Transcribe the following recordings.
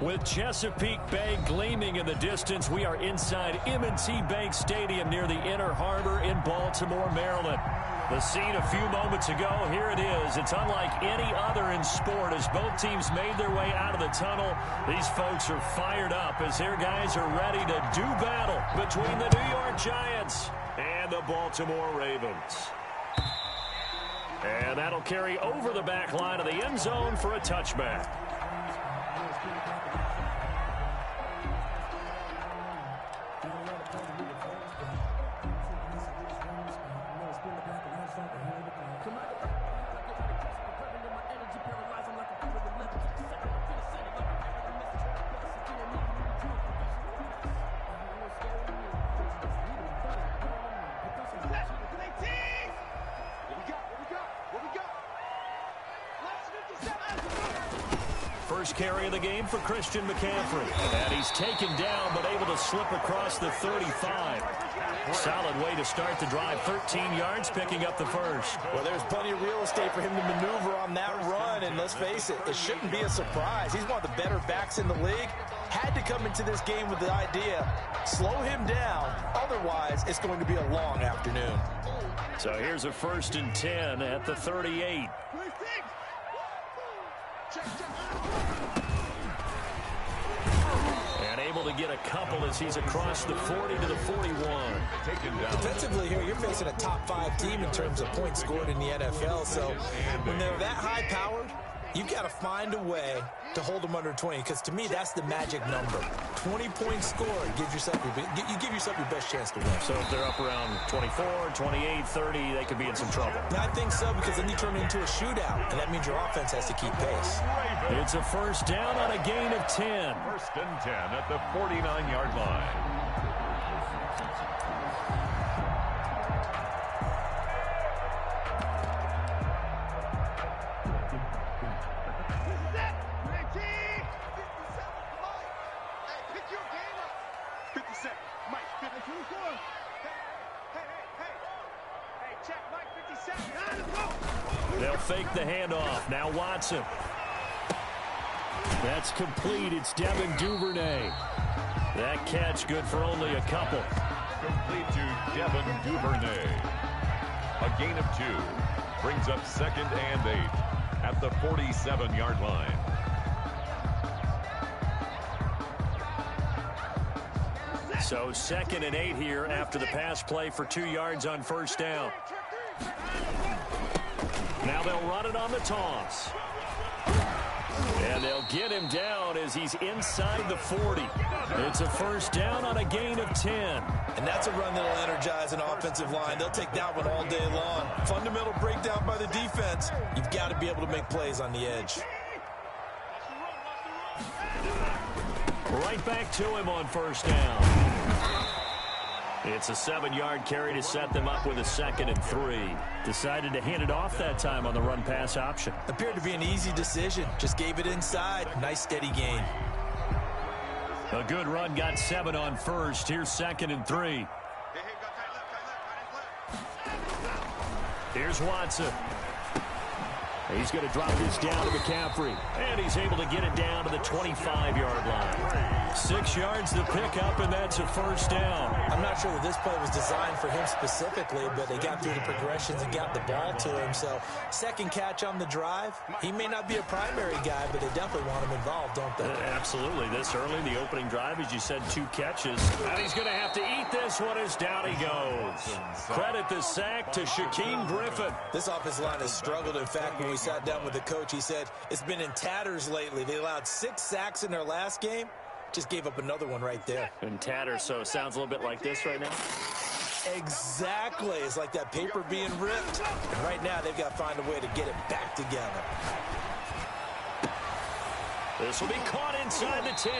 With Chesapeake Bay gleaming in the distance, we are inside M&T Bank Stadium near the Inner Harbor in Baltimore, Maryland. The scene a few moments ago, here it is. It's unlike any other in sport as both teams made their way out of the tunnel. These folks are fired up as their guys are ready to do battle between the New York Giants and the Baltimore Ravens. And that'll carry over the back line of the end zone for a touchback. First carry of the game for Christian McCaffrey. And he's taken down but able to slip across the 35. Solid way to start the drive. 13 yards picking up the first. Well, there's plenty of real estate for him to maneuver on that run. And let's face it, it shouldn't be a surprise. He's one of the better backs in the league. Had to come into this game with the idea, slow him down. Otherwise, it's going to be a long afternoon. So here's a 1st and 10 at the 38. And able to get a couple as he's across the 40 to the 41. Defensively here, you're facing a top 5 team in terms of points scored in the NFL. So when they're that high-powered, you've got to find a way to hold them under 20, because to me, that's the magic number. 20 points scored, you give yourself your best chance to win. So if they're up around 24, 28, 30, they could be in some trouble. I think so, because then you turn it into a shootout, and that means your offense has to keep pace. It's a first down on a gain of 10. 1st and 10 at the 49-yard line. They'll fake the handoff. Now Watson. That's complete. It's Devin Duvernay. That catch good for only a couple. Complete to Devin Duvernay. A gain of 2. Brings up 2nd and 8 at the 47-yard line. So 2nd and 8 here after the pass play for 2 yards on first down. Now they'll run it on the toss. And they'll get him down as he's inside the 40. It's a first down on a gain of 10. And that's a run that'll energize an offensive line. They'll take that one all day long. Fundamental breakdown by the defense. You've got to be able to make plays on the edge. Right back to him on first down. It's a 7-yard carry to set them up with a 2nd and 3. Decided to hand it off that time on the run-pass option. Appeared to be an easy decision. Just gave it inside. Nice, steady gain. A good run, got 7 on first. Here's 2nd and 3. Here's Watson. He's going to drop this down to McCaffrey. And he's able to get it down to the 25-yard line. 6 yards to pick up, and that's a first down. I'm not sure that this play was designed for him specifically, but they got through the progressions and got the ball to him. So, second catch on the drive. He may not be a primary guy, but they definitely want him involved, don't they? Absolutely. This early, the opening drive, as you said, 2 catches. And he's going to have to eat this one as down he goes. Credit the sack to Shaquem Griffin. This offensive line has struggled. In fact, when we sat down with the coach, he said it's been in tatters lately. They allowed 6 sacks in their last game. Just gave up another one right there. In tatters, so it sounds a little bit like this right now. Exactly. It's like that paper being ripped. And right now, they've got to find a way to get it back together. This will be caught inside the 10.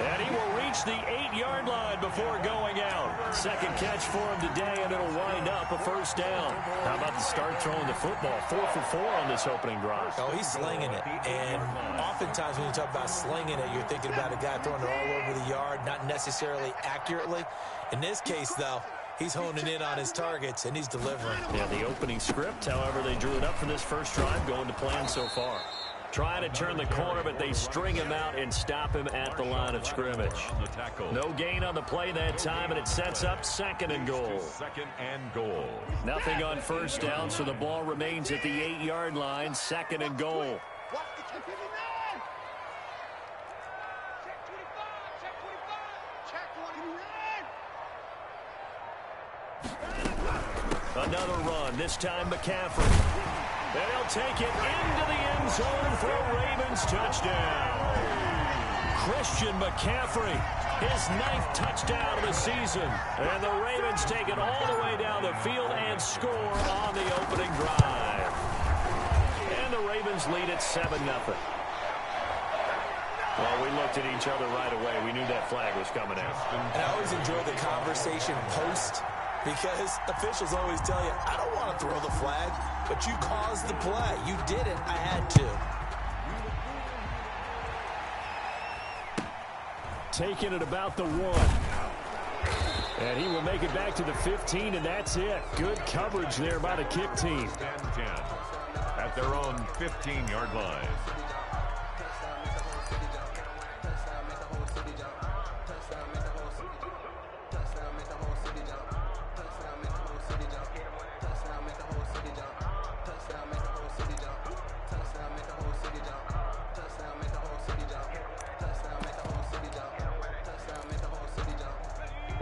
And he will reach the 8-yard line before going out. Second catch for him today, and it'll wind up a first down. How about the start throwing the football? 4 for 4 on this opening drive. Oh, he's slinging it. And oftentimes when you talk about slinging it, you're thinking about a guy throwing it all over the yard, not necessarily accurately. In this case, though, he's honing in on his targets, and he's delivering. Yeah, the opening script, however, they drew it up for this first drive, going to plan so far. Trying to turn the corner, but they string him out and stop him at the line of scrimmage. No gain on the play that time, and it sets up second and goal. Second and goal. Nothing on first down, so the ball remains at the 8-yard line. Second and goal. Another run, this time McCaffrey. They'll take it into the end zone for a Ravens touchdown. Christian McCaffrey, his 9th touchdown of the season. And the Ravens take it all the way down the field and score on the opening drive. And the Ravens lead at 7-0. Well, we looked at each other right away. We knew that flag was coming out. And I always enjoy the conversation post, because officials always tell you, I don't want to throw the flag, but you caused the play. You did it. I had to. Taking it about the 1. And he will make it back to the 15, and that's it. Good coverage there by the kick team. 10-10 at their own 15-yard line.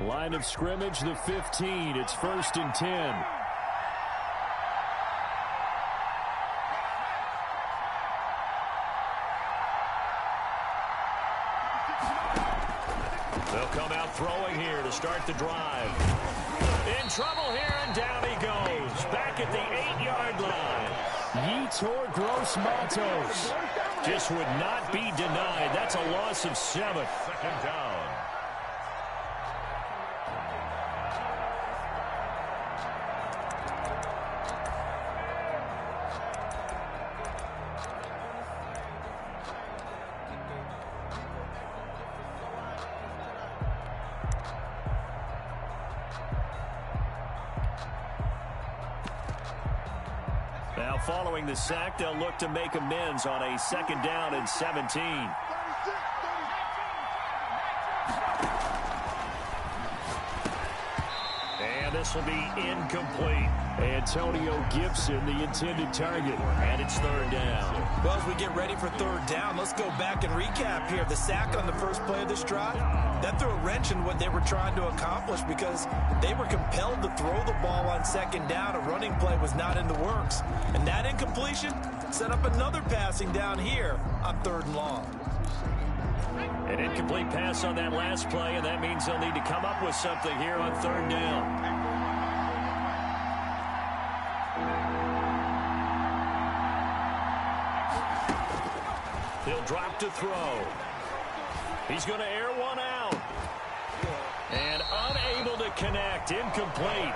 Line of scrimmage, the 15. It's 1st and 10. They'll come out throwing here to start the drive. In trouble here, and down he goes. Back at the 8-yard line. Yetur Gross-Matos just would not be denied. That's a loss of 7. Second down. Now following the sack, they'll look to make amends on a 2nd down and 17. And this will be incomplete. Antonio Gibson, the intended target. And it's 3rd down. Well, as we get ready for 3rd down, let's go back and recap here. The sack on the first play of this drive, that threw a wrench in what they were trying to accomplish, because they were compelled to throw the ball on 2nd down. A running play was not in the works. And that incompletion set up another passing down here on 3rd and long. An incomplete pass on that last play, and that means they'll need to come up with something here on 3rd down. He'll drop to throw. He's going to air one out. And unable to connect. Incomplete.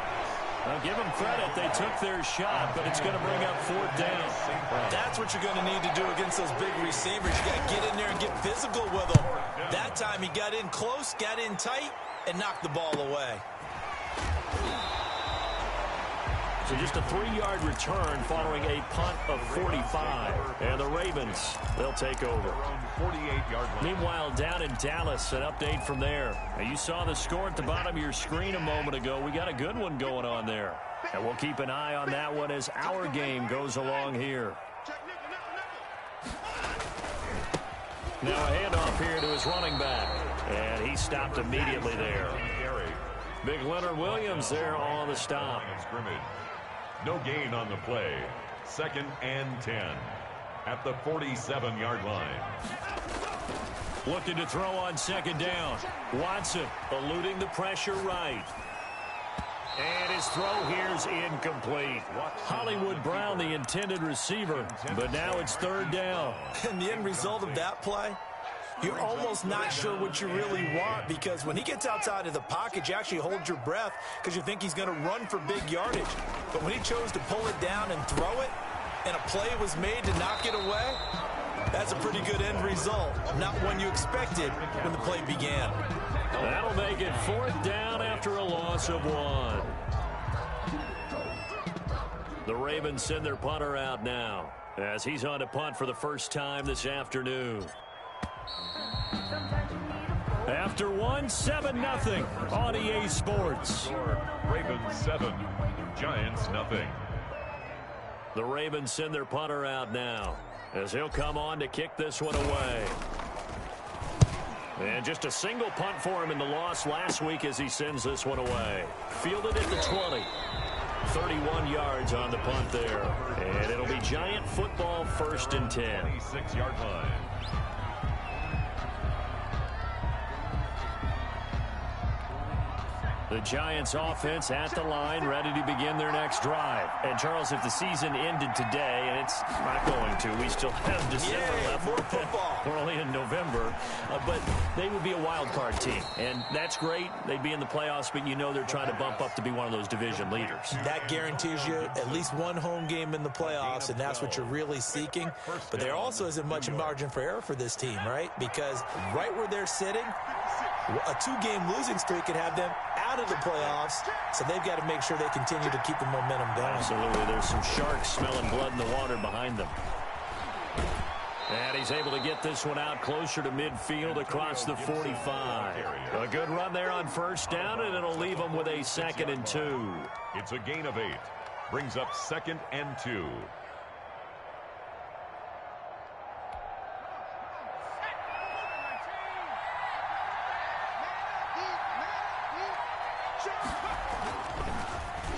I'll give them credit. They took their shot, but it's going to bring up 4th down. That's what you're going to need to do against those big receivers. You got to get in there and get physical with them. That time he got in close, got in tight, and knocked the ball away. So just a 3-yard return following a punt of 45. And the Ravens, they'll take over. 48-yard line. Meanwhile, down in Dallas, an update from there. Now, you saw the score at the bottom of your screen a moment ago. We got a good one going on there. And we'll keep an eye on that one as our game goes along here. Now a handoff here to his running back. And he stopped immediately there. Big Leonard Williams there on the stop. No gain on the play. 2nd and 10 at the 47-yard line. Looking to throw on 2nd down. Watson eluding the pressure right. And his throw here's incomplete. Hollywood Brown, the intended receiver, but now it's 3rd down. And the end result of that play, you're almost not sure what you really want, because when he gets outside of the pocket, you actually hold your breath because you think he's going to run for big yardage. But when he chose to pull it down and throw it, and a play was made to knock it away, that's a pretty good end result. Not one you expected when the play began. That'll make it 4th down after a loss of 1. The Ravens send their punter out now as he's on to punt for the first time this afternoon. After 7-0 on EA Sports. Ravens 7, Giants nothing. The Ravens send their punter out now as he'll come on to kick this one away. And just a single punt for him in the loss last week as he sends this one away. Fielded at the 20. 31 yards on the punt there. And it'll be Giant football 1st and 10. 26-yard line. The Giants offense at the line, ready to begin their next drive. And, Charles, if the season ended today, and it's not going to, we still have December left. More football. We're only in November. But they would be a wild card team. And that's great. They'd be in the playoffs, but you know they're trying to bump up to be one of those division leaders. That guarantees you at least one home game in the playoffs, and that's what you're really seeking. But there also isn't much margin for error for this team, right? Because right where they're sitting, a 2-game losing streak could have them out of the playoffs, so they've got to make sure they continue to keep the momentum going. Absolutely. There's some sharks smelling blood in the water behind them. And he's able to get this one out closer to midfield across the 45. A good run there on first down, and it'll leave them with a 2nd and 2. It's a gain of 8. Brings up 2nd and 2.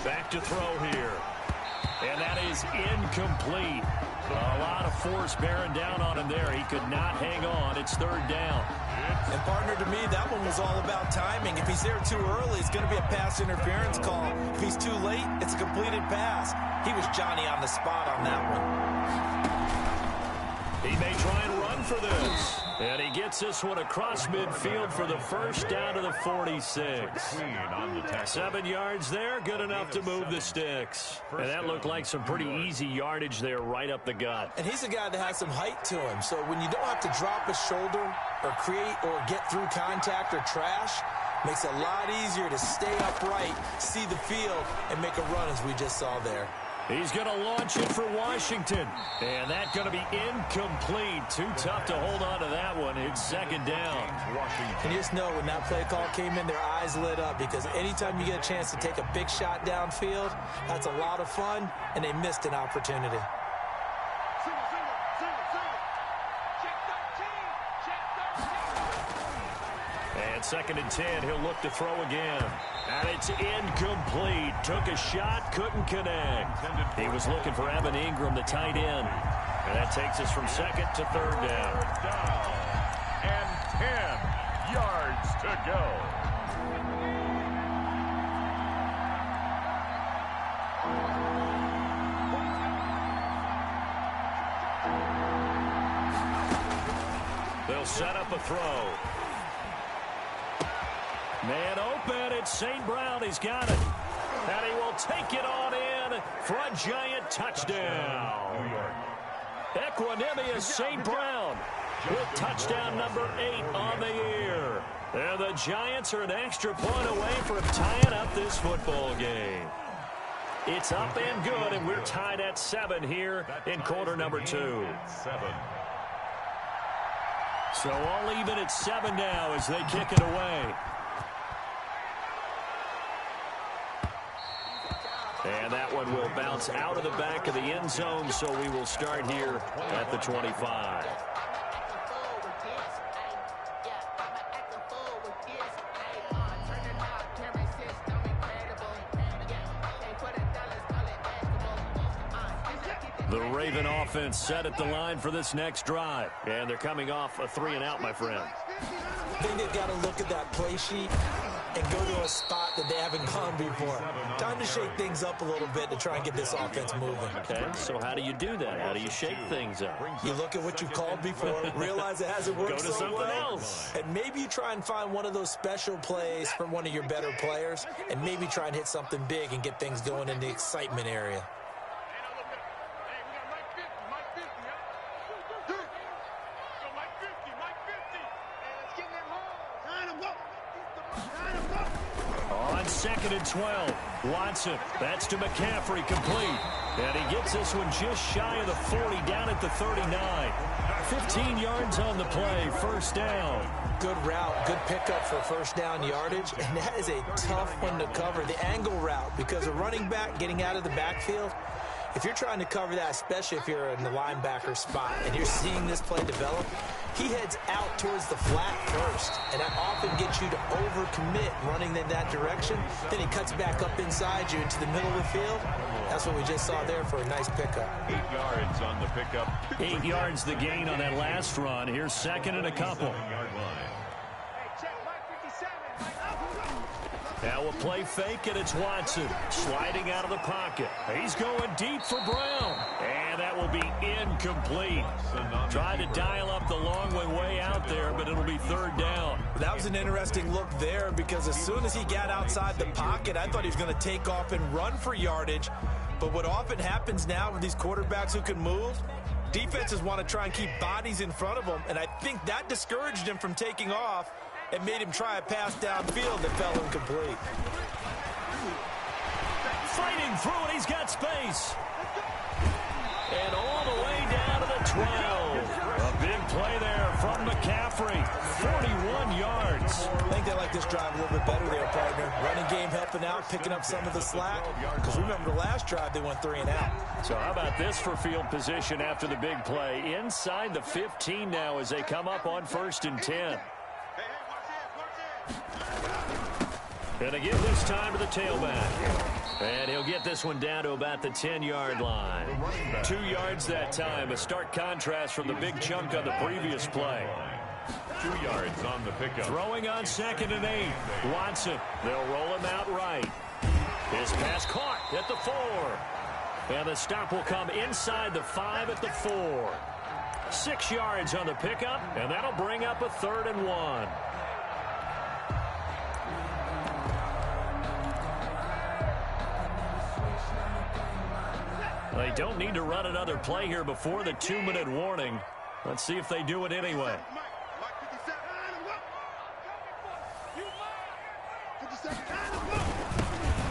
Back to throw here. And that is incomplete. A lot of force bearing down on him there. He could not hang on. It's 3rd down. And, partner, to me, that one was all about timing. If he's there too early, it's going to be a pass interference call. If he's too late, it's a completed pass. He was Johnny on the spot on that one. He may try and run for this. And he gets this one across midfield for the first down to the 46. 7 yards there, good enough to move the sticks. And that looked like some pretty easy yardage there right up the gut. And he's a guy that has some height to him. So when you don't have to drop a shoulder or create or get through contact or trash, makes it a lot easier to stay upright, see the field, and make a run as we just saw there. He's going to launch it for Washington. And that's going to be incomplete. Too tough to hold on to that one. It's 2nd down. And you just know when that play call came in, their eyes lit up, because anytime you get a chance to take a big shot downfield, that's a lot of fun, and they missed an opportunity. And 2nd and 10, he'll look to throw again. And it's incomplete. Took a shot, couldn't connect. He was looking for Evan Ingram, the tight end. And that takes us from 2nd to 3rd down. And 10 yards to go. They'll set up a throw. Man open, it's St. Brown. He's got it. And he will take it on in for a Giant touchdown. Equanimous St. Brown with touchdown number 8 on the year. And the Giants are an extra point away from tying up this football game. It's up and good, and we're tied at 7 here in quarter number 2. 7. So all even at 7 now as they kick it away. And that one will bounce out of the back of the end zone, so we will start here at the 25. The Raven offense set at the line for this next drive. And they're coming off a 3-and-out, my friend. I think they've got to look at that play sheet and go to a spot that they haven't gone before. Time to shake things up a little bit to try and get this offense moving. Okay, so how do you do that? How do you shake things up? You look at what you've called before, realize it hasn't worked Go to so something well, else. and maybe you try and find one of those special plays from one of your better players, and maybe try and hit something big and get things going in the excitement area. On 2nd and 12, Watson, that's to McCaffrey, complete. And he gets this one just shy of the 40, down at the 39. 15 yards on the play, first down. Good route, good pickup for first down yardage, and that is a tough one to cover, the angle route, because a running back getting out of the backfield, if you're trying to cover that, especially if you're in the linebacker spot and you're seeing this play develop, he heads out towards the flat first, and that often gets you to overcommit running in that direction. Then he cuts back up inside you into the middle of the field. That's what we just saw there for a nice pickup. 8 yards on the pickup. 8 yards the gain on that last run. Here's second and a couple. Now a play fake, and it's Watson sliding out of the pocket. He's going deep for Brown, and that will be incomplete. Tried to dial up the long way out there, but it'll be third down. That was an interesting look there, because as soon as he got outside the pocket, I thought he was going to take off and run for yardage. But what often happens now with these quarterbacks who can move, defenses want to try and keep bodies in front of them, and I think that discouraged him from taking off and made him try a pass downfield that fell incomplete. Fighting through it, he's got space. And all the way down to the 12. A big play there from McCaffrey. 41 yards. I think they like this drive a little bit better there, partner. Running game helping out, picking up some of the slack. Because remember, the last drive they went 3 and out. So how about this for field position after the big play? Inside the 15 now as they come up on 1st and 10. And they give this time to the tailback. And he'll get this one down to about the 10-yard line. 2 yards that time. A stark contrast from the big chunk on the previous play. 2 yards on the pickup. Throwing on 2nd and 8. Watson. They'll roll him out right. His pass caught at the 4. And the stop will come inside the 5 at the 4. 6 yards on the pickup, and that'll bring up a 3rd and 1. They don't need to run another play here before the 2-minute warning. Let's see if they do it anyway.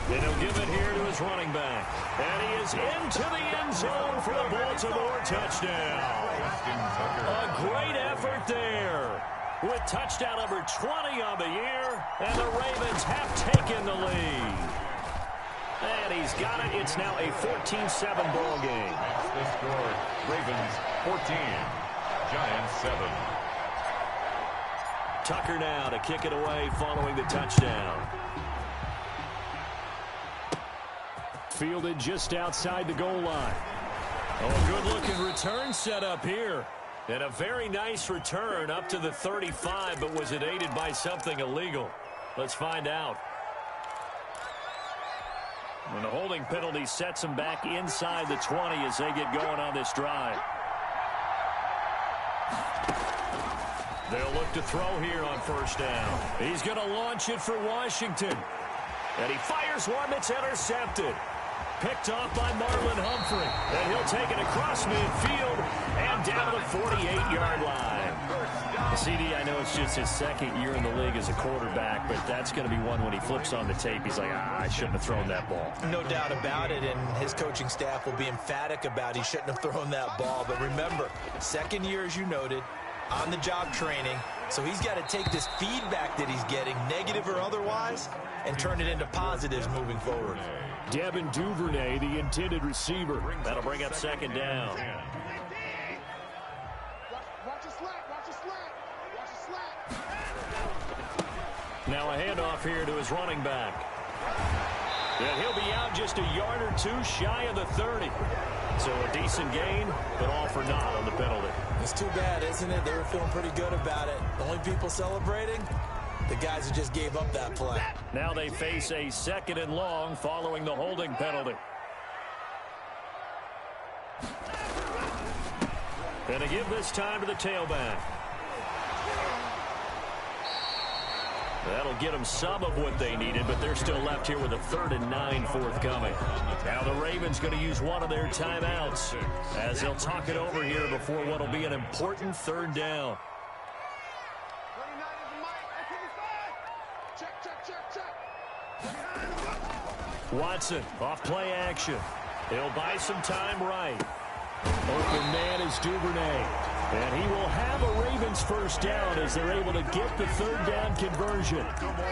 And he'll give it here to his running back. And he is into the end zone for the Baltimore touchdown. A great effort there, with touchdown number 20 on the year, and the Ravens have taken the lead. And he's got it. It's now a 14-7 ball game. That's the score. Ravens 14, Giants 7. Tucker now to kick it away following the touchdown. Fielded just outside the goal line. Oh, a good-looking return set up here. And a very nice return up to the 35, but was it aided by something illegal? Let's find out. And the holding penalty sets them back inside the 20 as they get going on this drive. They'll look to throw here on 1st down. He's going to launch it for Washington. And he fires one that's intercepted. Picked off by Marlon Humphrey. And he'll take it across midfield and down to the 48-yard line. CD, I know it's just his 2nd year in the league as a quarterback, but that's going to be one when he flips on the tape. He's like, I shouldn't have thrown that ball. No doubt about it, and his coaching staff will be emphatic about he shouldn't have thrown that ball. But remember, 2nd year, as you noted, on-the-job training. So he's got to take this feedback that he's getting, negative or otherwise, and turn it into positives moving forward. Devin Duvernay, the intended receiver. That'll bring up 2nd down. Now a handoff here to his running back. And he'll be out just a yard or 2 shy of the 30. So a decent gain, but all for naught on the penalty. It's too bad, isn't it? They were feeling pretty good about it. The only people celebrating, the guys who just gave up that play. Now they face a 2nd and long following the holding penalty. And they give this time to the tailback. That'll get them some of what they needed, but they're still left here with a 3rd and 9 forthcoming. Now the Ravens going to use one of their timeouts as they'll talk it over here before what will be an important 3rd down. Watson off play action. He'll buy some time right. Open man is Duvernay. And he will have a Ravens first down as they're able to get the third down conversion.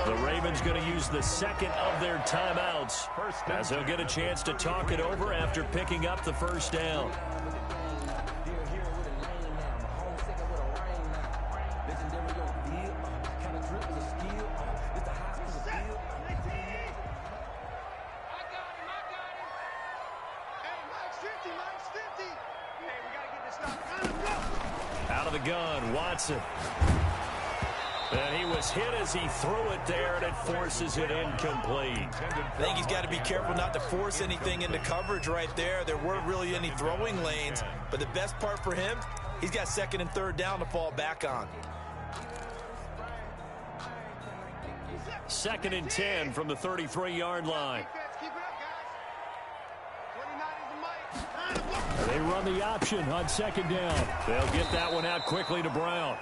The Ravens going to use the second of their timeouts as they'll get a chance to talk it over after picking up the first down. Out of the gun, Watson. And he was hit as he threw it there, and it forces it incomplete. I think he's got to be careful not to force anything into coverage right there. There weren't really any throwing lanes, but the best part for him, he's got second and third down to fall back on. 2nd and 10 from the 33-yard line. They run the option on 2nd down. They'll get that one out quickly to Brown.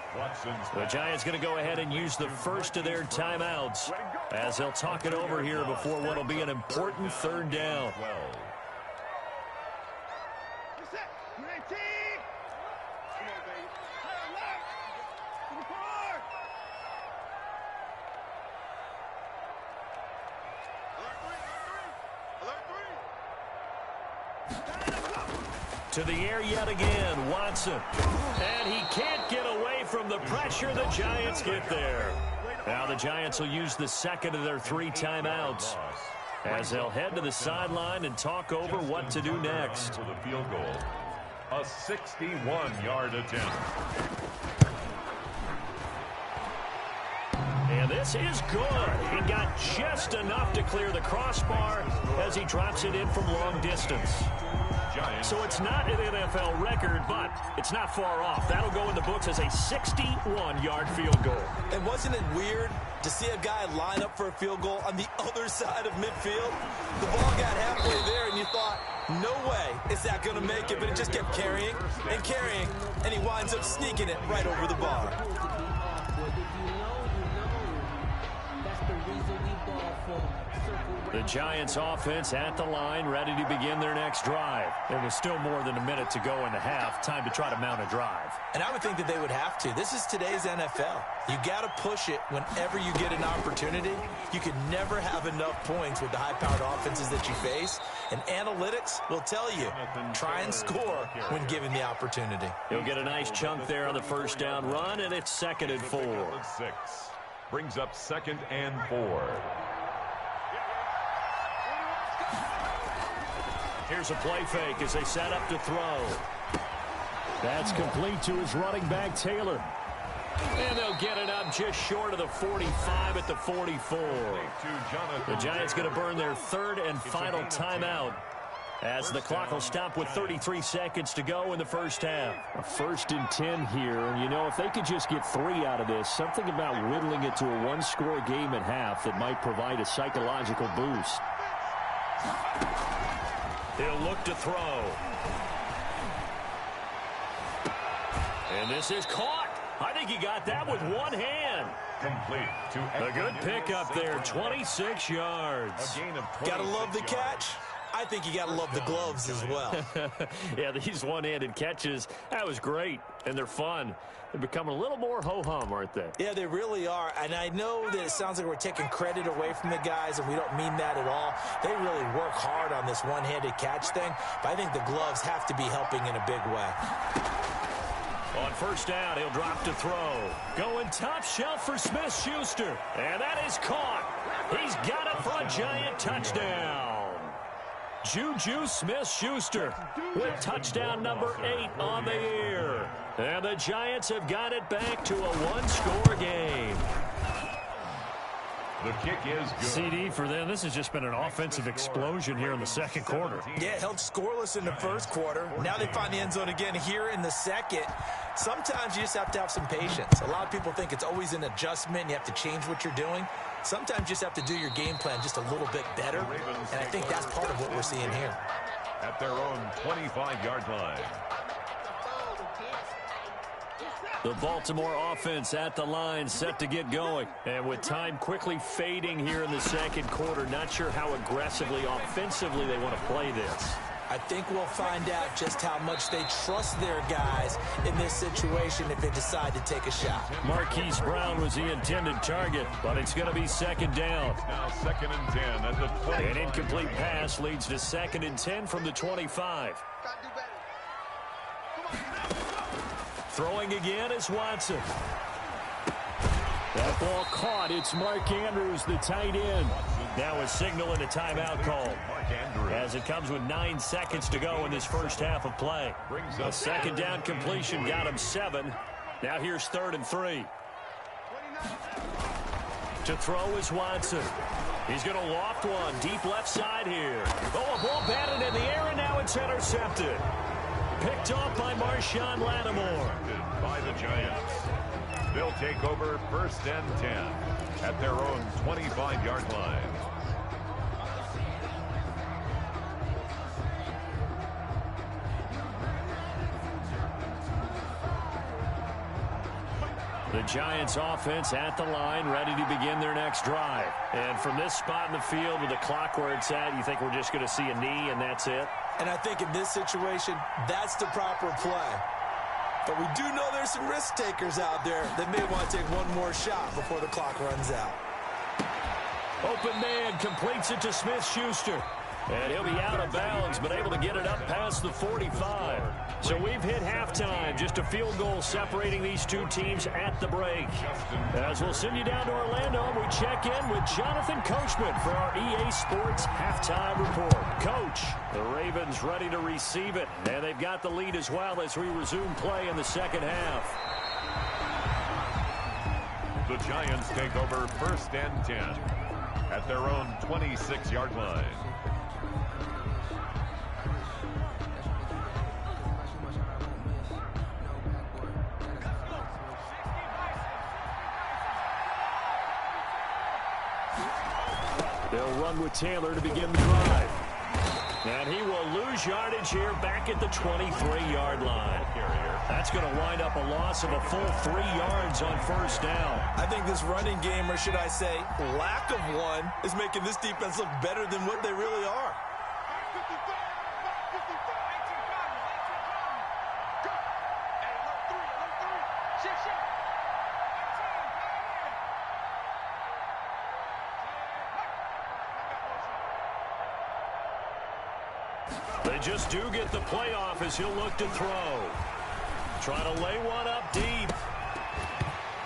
The Giants going to go ahead and use the first of their timeouts as they'll talk it over here before what will be an important third down. To the air yet again, Watson. And he can't get away from the pressure. The Giants get there. Now the Giants will use the second of their 3 timeouts as they'll head to the sideline and talk over what to do next. For the field goal, a 61-yard attempt. And this is good. He got just enough to clear the crossbar as he drops it in from long distance. So it's not an NFL record, but it's not far off. That'll go in the books as a 61-yard field goal. And wasn't it weird to see a guy line up for a field goal on the other side of midfield? The ball got halfway there, and you thought, no way is that going to make it, but it just kept carrying, and he winds up sneaking it right over the bar. The Giants offense at the line, ready to begin their next drive. There was still more than a minute to go in the half. Time to try to mount a drive. And I would think that they would have to. This is today's NFL. You got to push it whenever you get an opportunity. You can never have enough points with the high-powered offenses that you face. And analytics will tell you, try and score when given the opportunity. He'll get a nice chunk there on the first down run, and it's 2nd and 4. Brings up 2nd and 4. Here's a play fake as they set up to throw. That's complete to his running back, Taylor. And they'll get it up just short of the 45 at the 44. The Giants going to burn their 3rd and final timeout as the clock will stop with 33 seconds to go in the first half. A 1st and 10 here, and you know, if they could just get 3 out of this, something about whittling it to a one-score game at half that might provide a psychological boost. He'll look to throw. And this is caught. I think he got that with one hand. Complete to a good pickup there, 26 yards. Gotta love the catch. I think you got to love the gloves as well. Yeah, these one-handed catches, that was great, and they're fun. They're becoming a little more ho-hum, aren't they? Yeah, they really are, and I know that it sounds like we're taking credit away from the guys, and we don't mean that at all. They really work hard on this one-handed catch thing, but I think the gloves have to be helping in a big way. On first down, he'll drop to throw. Going top shelf for Smith-Schuster, and that is caught. He's got it for a Giant touchdown. Juju Smith-Schuster with touchdown number 8 on the year. And the Giants have got it back to a one-score game. The kick is good. CD for them. This has just been an offensive explosion here in the second quarter. Yeah, held scoreless in the first quarter. Now they find the end zone again here in the second. Sometimes you just have to have some patience. A lot of people think it's always an adjustment. You have to change what you're doing. Sometimes you just have to do your game plan just a little bit better. And I think that's part of what we're seeing here. At their own 25-yard line. The Baltimore offense at the line, set to get going. And with time quickly fading here in the second quarter, not sure how aggressively, offensively they want to play this. I think we'll find out just how much they trust their guys in this situation if they decide to take a shot. Marquise Brown was the intended target, but it's going to be second down. Now 2nd and 10 at the 20. An incomplete pass leads to 2nd and 10 from the 25. Throwing again is Watson. That ball caught. It's Mark Andrews, the tight end. Now a signal and a timeout call, as it comes with 9 seconds to go in this first half of play. A second down completion got him 7. Now here's 3rd and 3. To throw is Watson. He's going to loft one deep left side here. Oh, a ball batted in the air, and now it's intercepted. Picked off by Marshawn Lattimore. By the Giants. They'll take over 1st and 10 at their own 25-yard line. The Giants offense at the line, ready to begin their next drive. And from this spot in the field with the clock where it's at, you think we're just going to see a knee and that's it? And I think in this situation, that's the proper play. But we do know there's some risk takers out there that may want to take one more shot before the clock runs out. Open man completes it to Smith-Schuster. And he'll be out of bounds, but able to get it up past the 45. So we've hit halftime. Just a field goal separating these two teams at the break. As we'll send you down to Orlando, we check in with Jonathan Coachman for our EA Sports Halftime Report. Coach, the Ravens ready to receive it. And they've got the lead as well as we resume play in the second half. The Giants take over 1st and 10 at their own 26-yard line. They'll run with Taylor to begin the drive. And he will lose yardage here back at the 23-yard line. That's going to wind up a loss of a full 3 yards on 1st down. I think this running game, or should I say lack of one, is making this defense look better than what they really are. They just do get the playoff as he'll look to throw. Trying to lay one up deep.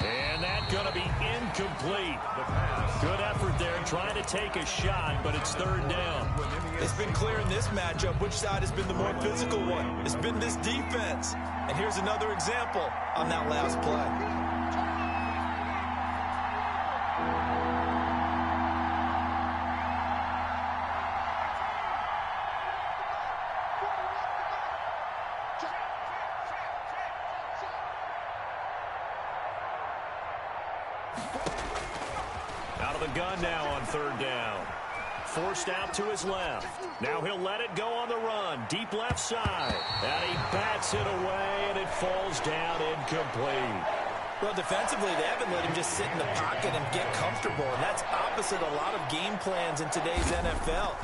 And that's going to be incomplete. Good effort there trying to take a shot, but it's 3rd down. It's been clear in this matchup which side has been the more physical one. It's been this defense. And here's another example on that last play. Out of the gun now on 3rd down. Forced out to his left. Now he'll let it go on the run. Deep left side. And he bats it away, and it falls down incomplete. Well, defensively, they haven't let him just sit in the pocket and get comfortable, and that's opposite a lot of game plans in today's NFL.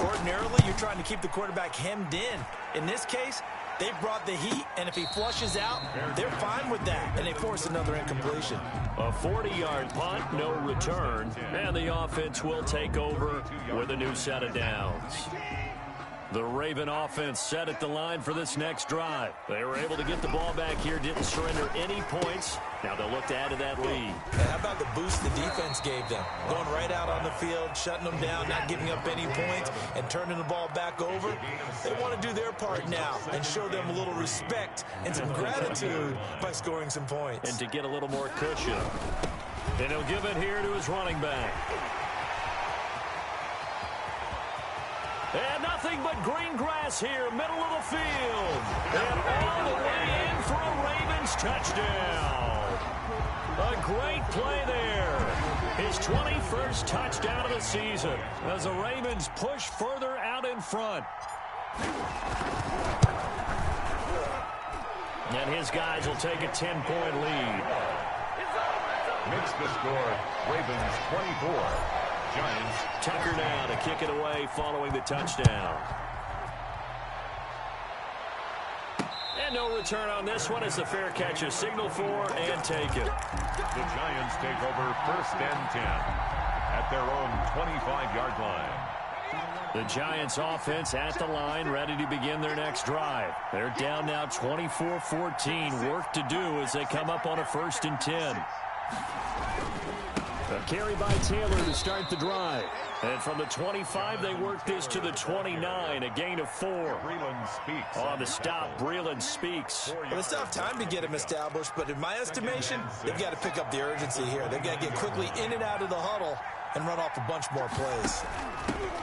Ordinarily, you're trying to keep the quarterback hemmed in. In this case, they brought the heat, and if he flushes out, they're fine with that, and they force another incompletion. A 40-yard punt, no return, and the offense will take over with a new set of downs. The Raven offense set at the line for this next drive. They were able to get the ball back here, didn't surrender any points. Now they'll look to add to that lead. And how about the boost the defense gave them? Going right out on the field, shutting them down, not giving up any points, and turning the ball back over. They want to do their part now and show them a little respect and some gratitude by scoring some points. And to get a little more cushion. And he'll give it here to his running back. And nothing but green grass here, middle of the field. And all the way in for a Ravens touchdown. A great play there. His 21st touchdown of the season as the Ravens push further out in front. And his guys will take a 10-point lead. Makes the score Ravens 24. Giants. Tucker now to kick it away following the touchdown. And no return on this one as the fair catch is signaled for and taken. The Giants take over 1st and 10 at their own 25-yard line. The Giants offense at the line, ready to begin their next drive. They're down now 24-14. Work to do as they come up on a 1st and 10. A carry by Taylor to start the drive. And from the 25, they work this to the 29, a gain of 4. On the stop, Breeland Speaks. Well, it's tough time to get him established, but in my estimation, they've got to pick up the urgency here. They've got to get quickly in and out of the huddle and run off a bunch more plays.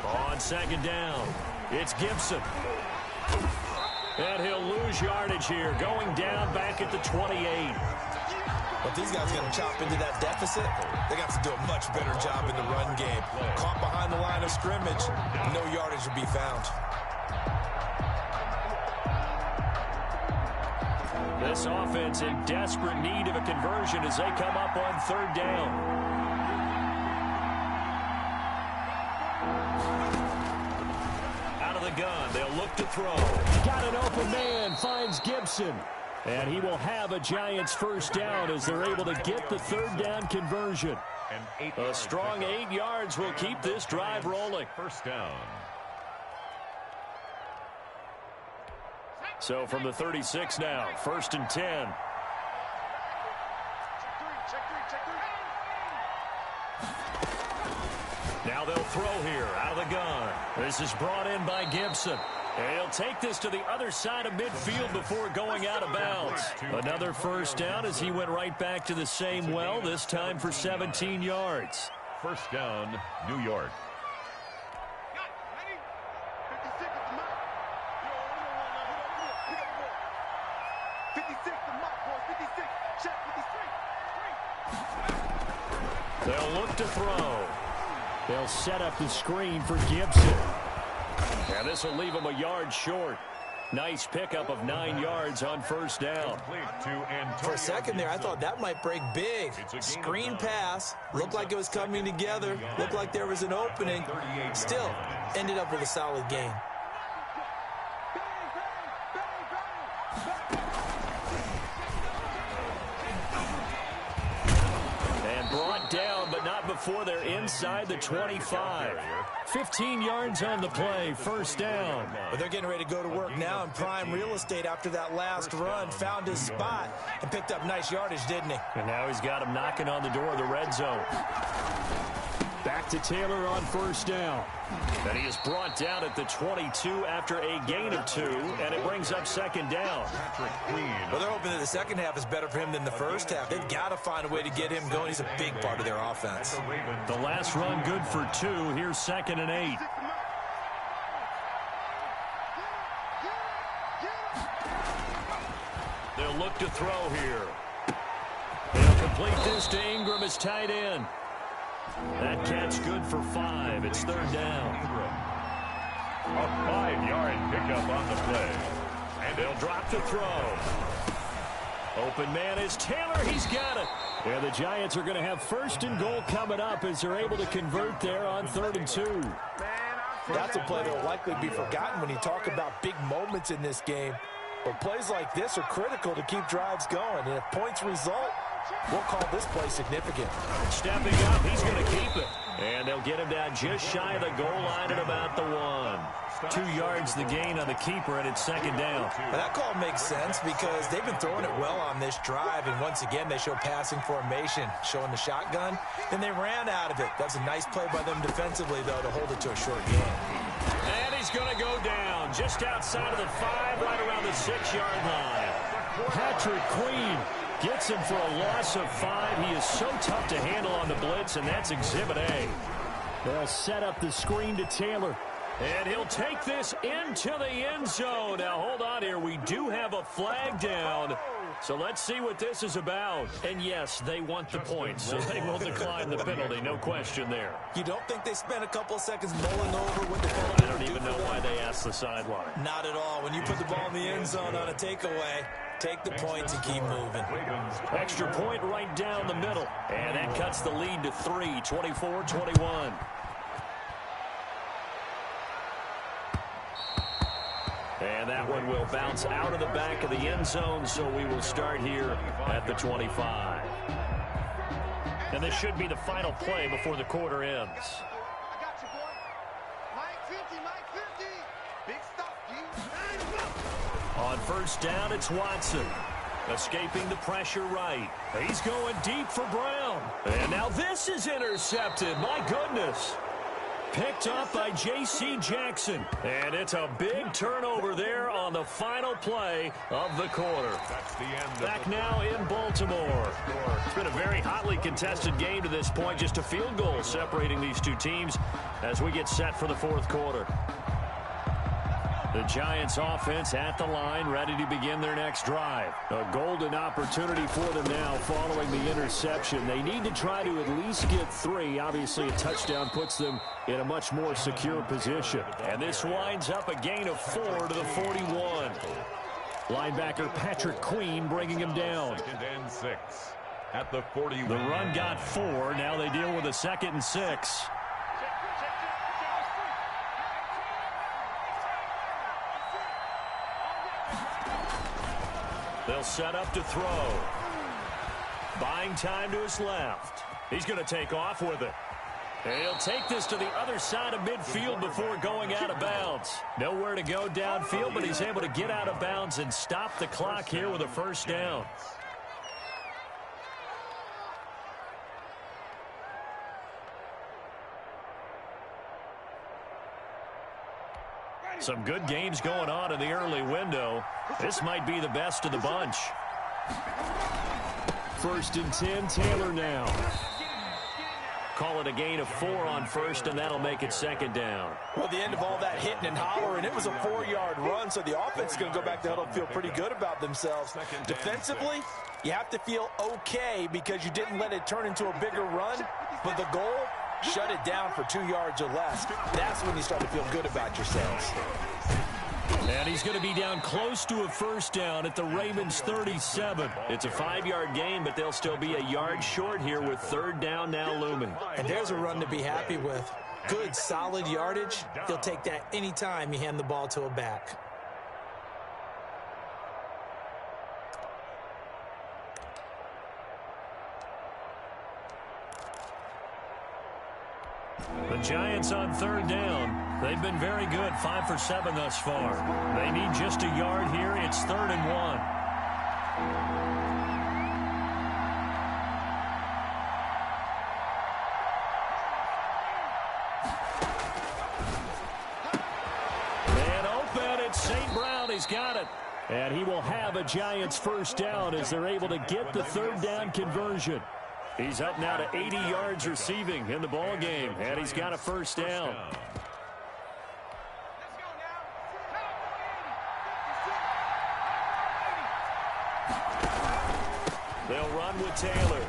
On 2nd down, it's Gibson. And he'll lose yardage here, going down back at the 28. But these guys are going to chop into that deficit. They got to do a much better job in the run game. Caught behind the line of scrimmage, no yardage will be found. This offense in desperate need of a conversion as they come up on 3rd down. Gun. They'll look to throw. Got an open man. Finds Gibson. And he will have a Giants 1st down as they're able to get the 3rd down conversion. A strong 8 yards will keep this drive rolling. 1st down. So from the 36 now, 1st and 10. Now they'll throw here out of the gun. This is brought in by Gibson. And he'll take this to the other side of midfield before going out of bounds. Another 1st down as he went right back to the same well, this time for 17 yards. 1st down, New York. They'll look to throw. They'll set up the screen for Gibson. And this will leave him a yard short. Nice pickup of 9 yards on 1st down. For a second there, I thought that might break big. Screen pass. Looked like it was coming together. Looked like there was an opening. Still, ended up with a solid gain. Down, but not before they're inside the 25. 15 yards on the play, 1st down. But they're getting ready to go to work now in prime real estate after that last run. Found his spot and picked up nice yardage, didn't he? And now he's got him knocking on the door of the red zone. Back to Taylor on 1st down. And he is brought down at the 22 after a gain of 2, and it brings up 2nd down. Well, they're hoping that the second half is better for him than the first half. They've got to find a way to get him going. He's a big part of their offense. The last run good for 2. Here's 2nd and 8. They'll look to throw here. They'll complete this to Ingram as tight end. That catch good for 5. It's 3rd down. A 5-yard pickup on the play. And they'll drop to throw. Open man is Taylor. He's got it. Yeah, the Giants are going to have 1st and goal coming up as they're able to convert there on 3rd and 2. That's a play that will likely be forgotten when you talk about big moments in this game. But plays like this are critical to keep drives going. And if points result, we'll call this play significant. Stepping up, he's going to keep it. And they'll get him down just shy of the goal line at about the 1. 2 yards the gain on the keeper, and it's 2nd down. Well, that call makes sense because they've been throwing it well on this drive, and once again they show passing formation, showing the shotgun. Then they ran out of it. That's a nice play by them defensively, though, to hold it to a short game. And he's going to go down just outside of the 5, right around the 6-yard line. Patrick Queen gets him for a loss of 5. He is so tough to handle on the blitz, and that's Exhibit A. They'll set up the screen to Taylor. And he'll take this into the end zone. Now, hold on here. We do have a flag down. So let's see what this is about. And, yes, they want the points, so they will decline the penalty. No question there. You don't think they spent a couple of seconds mulling over what the penalty? I don't even know why they asked the sideline. Not at all. When you put the ball in the end zone on a takeaway, take the points and keep moving. Extra point right down the middle. And that cuts the lead to 3, 24-21. And that one will bounce out of the back of the end zone, so we will start here at the 25. And this should be the final play before the quarter ends. I got you, boy. Mike 50. Big stuff, G. On first down, it's Watson. Escaping the pressure right. He's going deep for Brown. And now this is intercepted. My goodness. Picked up by J.C. Jackson. And it's a big turnover there on the final play of the quarter. That's the end. Back now in Baltimore. It's been a very hotly contested game to this point. Just a field goal separating these two teams as we get set for the fourth quarter. The Giants offense at the line, ready to begin their next drive. A golden opportunity for them now following the interception. They need to try to at least get 3. Obviously, a touchdown puts them in a much more secure position. And this winds up a gain of 4 to the 41. Linebacker Patrick Queen bringing him down. 2nd and 6 at the 41. The run got 4. Now they deal with a 2nd and 6. They'll set up to throw. Buying time to his left. He's going to take off with it. And he'll take this to the other side of midfield before going out of bounds. Nowhere to go downfield, but he's able to get out of bounds and stop the clock here with a first down. Some good games going on in the early window. This might be the best of the bunch. 1st and 10, Taylor now. Call it a gain of 4 on first, and that'll make it 2nd down. Well, the end of all that hitting and hollering, it was a 4-yard run, so the offense is going to go back to huddle and feel pretty good about themselves. Defensively, you have to feel okay because you didn't let it turn into a bigger run, but the goal, shut it down for 2 yards or less. That's when you start to feel good about yourselves. And he's going to be down close to a first down at the Ravens' 37. It's a 5-yard gain, but they'll still be a yard short here with 3rd down now looming. And there's a run to be happy with. Good, solid yardage. He'll take that anytime you hand the ball to a back. The Giants on 3rd down. They've been very good, 5 for 7 thus far. They need just a yard here. It's 3rd and 1. And open, it's St. Brown. He's got it. And he will have a Giants first down as they're able to get the 3rd down conversion. He's up now to 80 yards receiving in the ball game, and he's got a first down. They'll run with Taylor.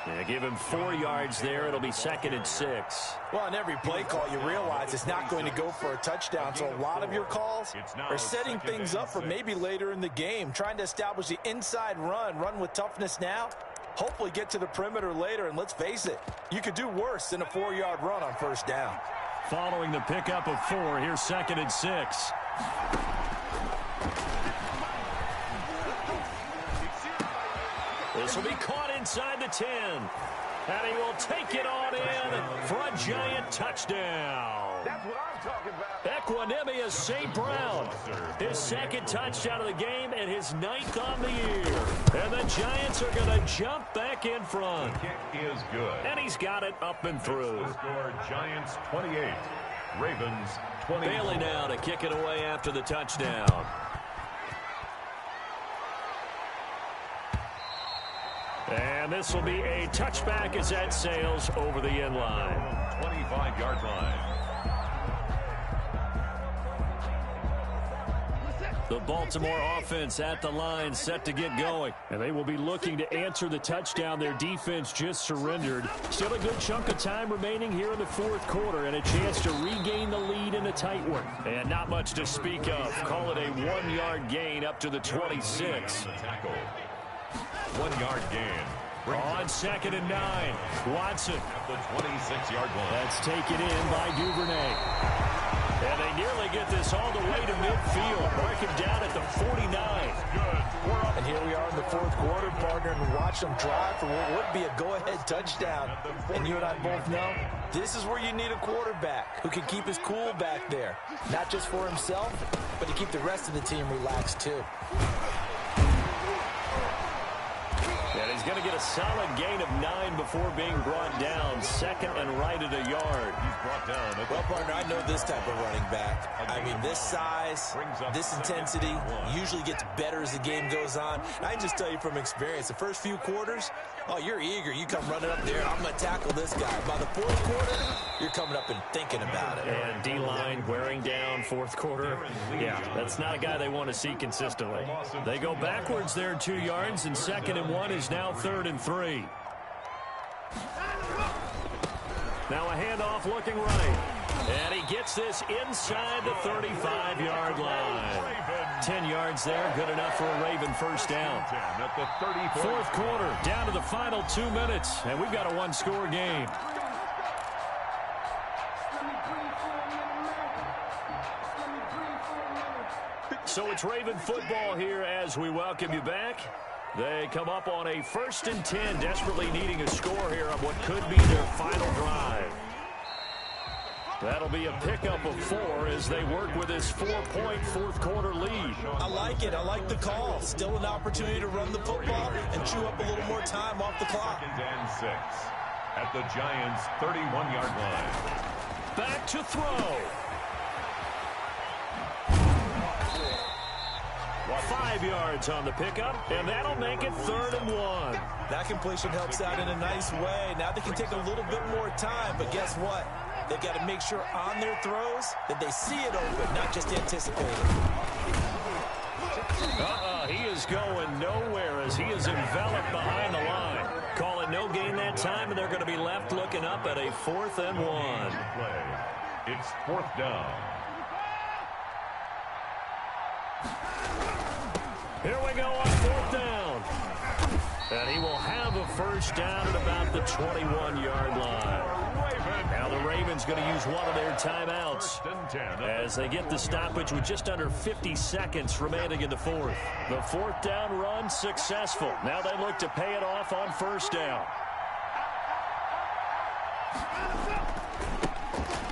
Yeah, give him 4 yards there. It'll be 2nd and 6. Well, on every play call, you realize it's not going to go for a touchdown. So a lot of your calls are setting things up for maybe later in the game, trying to establish the inside run with toughness now. Hopefully get to the perimeter later, and let's face it, you could do worse than a 4-yard run on first down. Following the pickup of 4, here's 2nd and 6. This will be caught inside the 10. And he will take it on in for a Giant touchdown. That's what I'm talking about. Equanimous St. Brown. His 2nd touchdown of the game and his 9th on the year. And the Giants are going to jump back in front. The kick is good. And he's got it up and through. The score, Giants 28, Ravens 20. Bailey now to kick it away after the touchdown. And this will be a touchback as that sails over the end line. 25-yard line. The Baltimore offense at the line set to get going. And they will be looking to answer the touchdown their defense just surrendered. Still a good chunk of time remaining here in the fourth quarter and a chance to regain the lead in a tight one. And not much to speak of. Call it a 1-yard gain up to the 26. 1-yard gain. On 2nd and 9, Watson. At the 26-yard line. That's taken in by Duvernay. And they nearly get this all the way to midfield. Mark him down at the 49. And here we are in the fourth quarter, partner, and watch them drive for what would be a go-ahead touchdown. And you and I both know this is where you need a quarterback who can keep his cool back there. Not just for himself, but to keep the rest of the team relaxed too. And he's going to get a solid gain of 9 before being brought down. Second and right at a yard. He's brought down. Well, partner, I know this type of running back. I mean, this size, this intensity usually gets better as the game goes on. I can just tell you from experience, the first few quarters, oh, you're eager. You come running up there, I'm going to tackle this guy. By the fourth quarter, you're coming up and thinking about it. And D-line wearing down fourth quarter. Yeah, that's not a guy they want to see consistently. They go backwards there 2 yards, and second and 1 is now third and 3. Now a handoff looking right. And he gets this inside the 35-yard line. 10 yards there, good enough for a Raven first down. Fourth quarter, down to the final 2 minutes, and we've got a one-score game. So it's Raven football here as we welcome you back. They come up on a 1st and 10, desperately needing a score here on what could be their final drive. That'll be a pickup of 4 as they work with this 4-point fourth quarter lead. I like it. I like the call. Still an opportunity to run the football and chew up a little more time off the clock. 2nd and 6 at the Giants' 31-yard line. Back to throw. 5 yards on the pickup, and that'll make it 3rd and 1. That completion helps out in a nice way. Now they can take a little bit more time, but guess what? They've got to make sure on their throws that they see it open, not just anticipate it. He is going nowhere as he is enveloped behind the line. Call it no gain that time, and they're going to be left looking up at a 4th and 1. It's 4th down. Here we go on 4th down. And he will have a first down at about the 21-yard line. Now the Ravens going to use one of their timeouts as they get the stoppage with just under 50 seconds remaining in the fourth. The 4th down run successful. Now they look to pay it off on 1st down.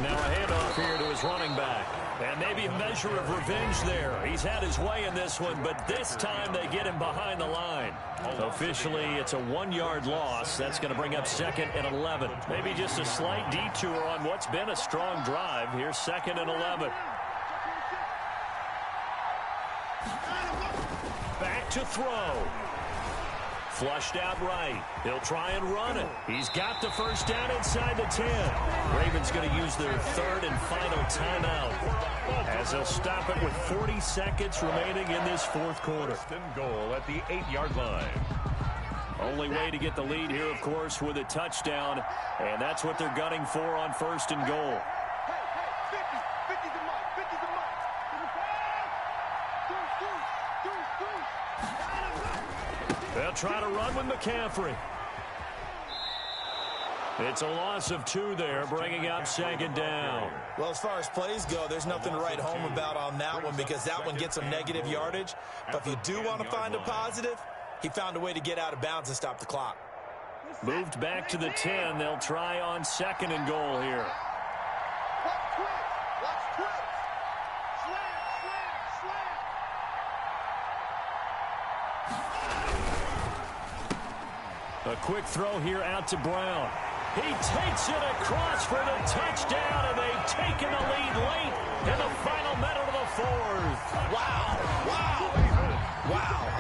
Now a handoff here to his running back. And maybe a measure of revenge there. He's had his way in this one, but this time they get him behind the line. Officially, it's a 1-yard loss. That's going to bring up 2nd and 11. Maybe just a slight detour on what's been a strong drive. Here's 2nd and 11. Back to throw. Flushed out right. He'll try and run it. He's got the first down inside the 10. Ravens going to use their 3rd and final timeout as they'll stop it with 40 seconds remaining in this fourth quarter. 1st and goal at the 8-yard line. Only way to get the lead here, of course, with a touchdown, and that's what they're gunning for on 1st and goal. They'll try to run with McCaffrey. It's a loss of 2 there, bringing up 2nd down. Well, as far as plays go, there's nothing to write home about on that one because that one gets some negative yardage. But if you do want to find a positive, he found a way to get out of bounds and stop the clock. Moved back to the 10. They'll try on 2nd and goal here. A quick throw here out to Brown. He takes it across for the touchdown, and they've taken the lead late in the final minute of the fourth. Wow.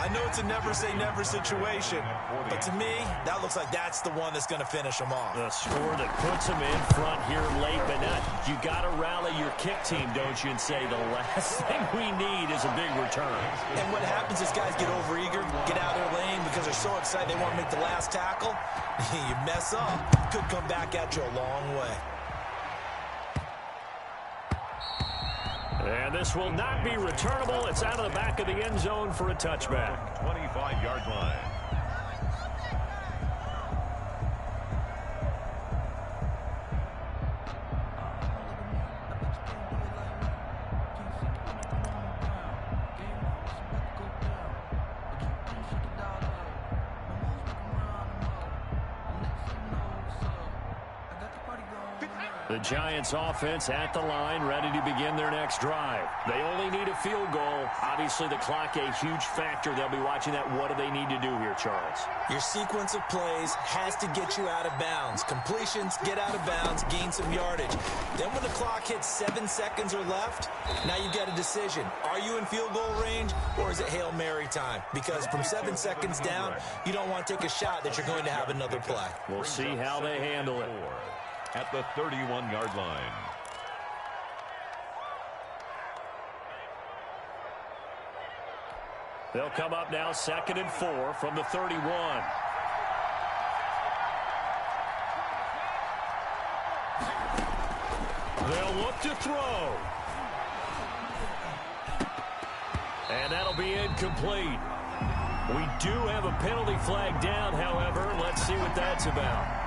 I know it's a never-say-never situation, but to me, that looks like that's the one that's going to finish them off. The score that puts them in front here late, but not. You got to rally your kick team, don't you, and say the last thing we need is a big return. And what happens is guys get overeager, get out of their lane because they're so excited they want to make the last tackle. You mess up, could come back at you a long way. And this will not be returnable. It's out of the back of the end zone for a touchback. 25-yard line. The Giants offense at the line, ready to begin their next drive. They only need a field goal. Obviously, the clock a huge factor. They'll be watching that. What do they need to do here, Charles? Your sequence of plays has to get you out of bounds. Completions, get out of bounds, gain some yardage. Then when the clock hits 7 seconds or left, now you've got a decision. Are you in field goal range, or is it Hail Mary time? Because from 7 seconds down, you don't want to take a shot that you're going to have another play. We'll see how they handle it. At the 31-yard line. They'll come up now 2nd and 4 from the 31. They'll look to throw. And that'll be incomplete. We do have a penalty flag down, however. Let's see what that's about.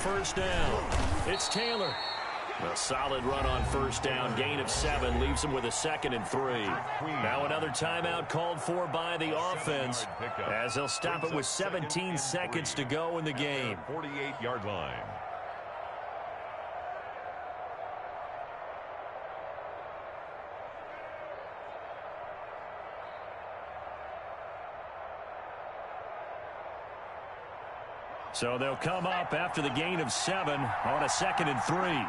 First down. It's Taylor. A solid run on first down. Gain of 7 leaves him with a 2nd and 3. Now another timeout called for by the offense as they'll stop it with 17 seconds to go in the game. 48-yard line. So they'll come up after the gain of 7 on a 2nd and 3.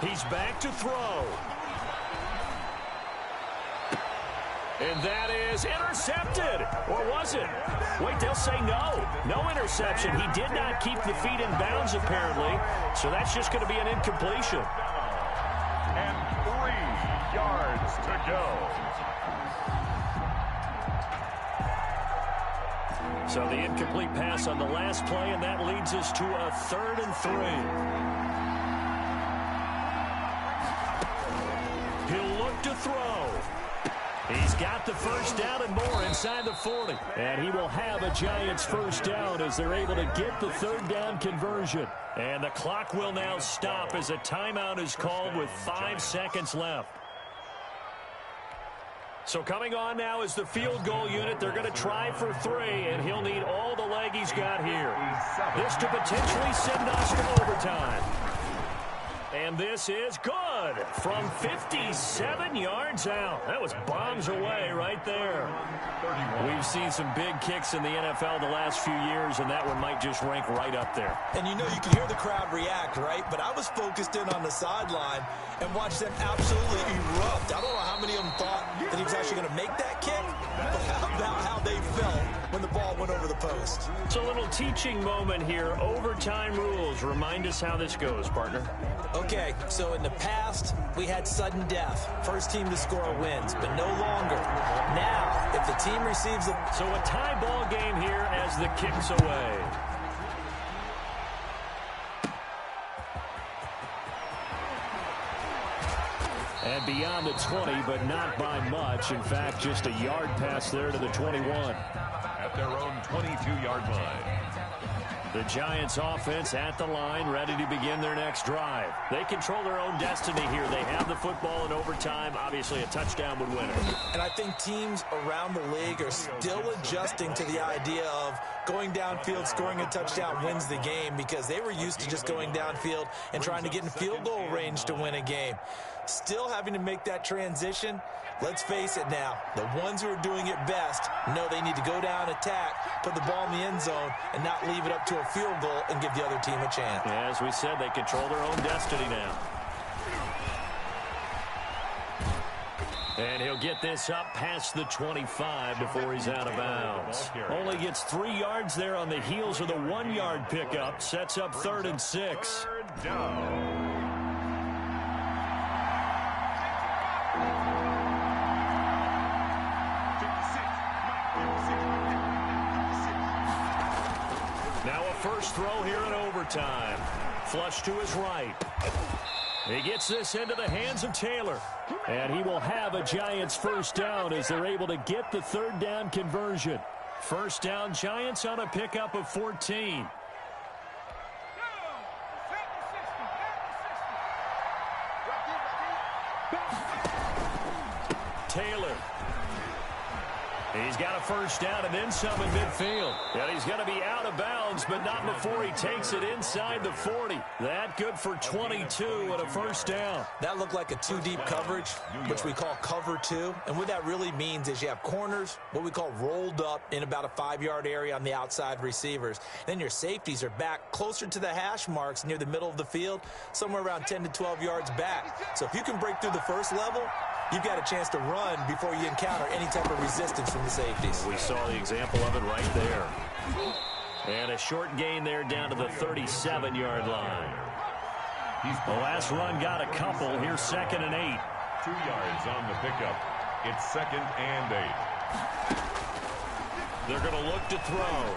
He's back to throw. And that is intercepted. Or was it? Wait, they'll say no. No interception. He did not keep the feet in bounds, apparently. So that's just going to be an incompletion. And 3 yards to go. So the incomplete pass on the last play, and that leads us to a 3rd and 3. He'll look to throw. He's got the first down and more inside the 40. And he will have a Giants first down as they're able to get the 3rd down conversion. And the clock will now stop as a timeout is called with 5 seconds left. So coming on now is the field goal unit. They're going to try for 3, and he'll need all the leg he's got here. This to potentially send us to overtime. And this is good from 57 yards out. That was bombs away right there. We've seen some big kicks in the NFL the last few years, and that one might just rank right up there. And you know you can hear the crowd react, right? But I was focused in on the sideline and watched them absolutely erupt. I don't know how many of them thought that he was actually going to make that kick, but how about how they felt when the ball went over the post? It's a little teaching moment here. Overtime rules. Remind us how this goes, partner. Okay, so in the past, we had sudden death. First team to score wins, but no longer. Now, if the team receives a... So a tie ball game here as the kick's away. And beyond the 20, but not by much. In fact, just a yard pass there to the 21. At their own 22-yard line. The Giants offense at the line, ready to begin their next drive. They control their own destiny here. They have the football in overtime. Obviously, a touchdown would win it. And I think teams around the league are still adjusting to the idea of going downfield, scoring a touchdown wins the game, because they were used to just going downfield and trying to get in field goal range to win a game. Still having to make that transition. Let's face it now, the ones who are doing it best know they need to go down, attack, put the ball in the end zone, and not leave it up to a field goal and give the other team a chance. Yeah, as we said, they control their own destiny now. And he'll get this up past the 25 before he's out of bounds. Only gets 3 yards there on the heels of the 1-yard pickup. Sets up 3rd and 6. Third down. Now a first throw here in overtime. Flush to his right. He gets this into the hands of Taylor. And he will have a Giants first down as they're able to get the third down conversion. First down, Giants on a pickup of 14. Taylor. He's got a first down and then some in midfield. And he's going to be out of bounds, but not before he takes it inside the 40. That good for 22 and a first down. That looked like a two-deep coverage, which we call cover two. And what that really means is you have corners, what we call rolled up in about a 5-yard area on the outside receivers. Then your safeties are back closer to the hash marks near the middle of the field, somewhere around 10 to 12 yards back. So if you can break through the first level, you've got a chance to run before you encounter any type of resistance from the safeties. We saw the example of it right there. And a short gain there down to the 37-yard line. The last run got a couple. Here's 2nd and 8. 2 yards on the pickup. It's 2nd and 8. They're going to look to throw.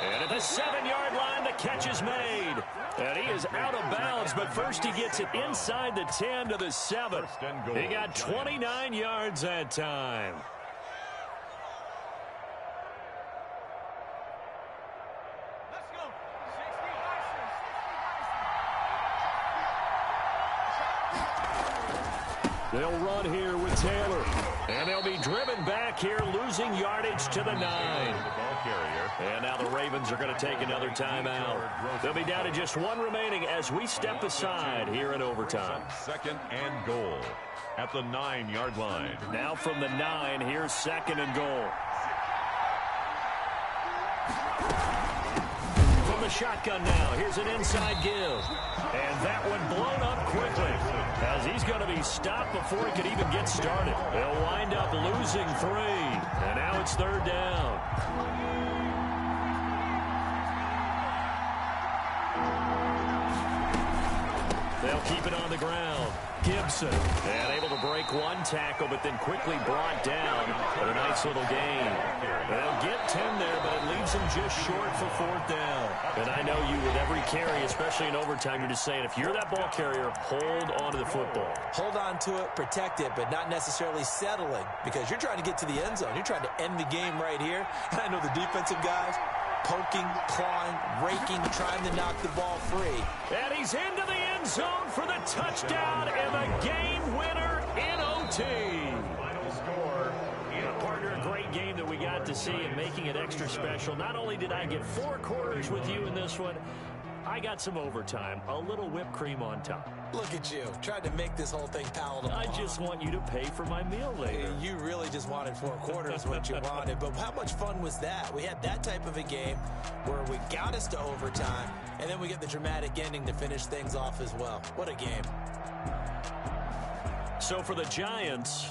And at the 7-yard line, the catch is made. And he is out of bounds, but first he gets it inside the 10 to the 7. He got 29 yards that time. They'll run here with Taylor. And they'll be driven back here, losing yardage to the 9. And now the Ravens are going to take another timeout. They'll be down to just one remaining as we step aside here in overtime. 2nd and goal at the 9-yard line. Now from the 9, here's 2nd and goal. From the shotgun now, here's an inside give. And that one blown up quickly as he's going to be stopped before he could even get started. They'll wind up losing 3. And now it's 3rd down. They'll keep it on the ground. Gibson, and able to break one tackle, but then quickly brought down. But a nice little gain. They'll get 10 there, but it leaves them just short for 4th down. And I know you, with every carry, especially in overtime, you're just saying, if you're that ball carrier, hold on to the football. Hold on to it, protect it, but not necessarily settling, because you're trying to get to the end zone. You're trying to end the game right here. And I know the defensive guys, poking, clawing, raking, trying to knock the ball free. And he's into the end zone for the touchdown and the game winner in OT. Final score. Partner, a great game that we got to see and making it extra special. Not only did I get 4 quarters with you in this one, I got some overtime, a little whipped cream on top. Look at you, trying to make this whole thing palatable. I just want you to pay for my meal later. You really just wanted 4 quarters, what you wanted. But how much fun was that? We had that type of a game where we got us to overtime, and then we get the dramatic ending to finish things off as well. What a game. So for the Giants,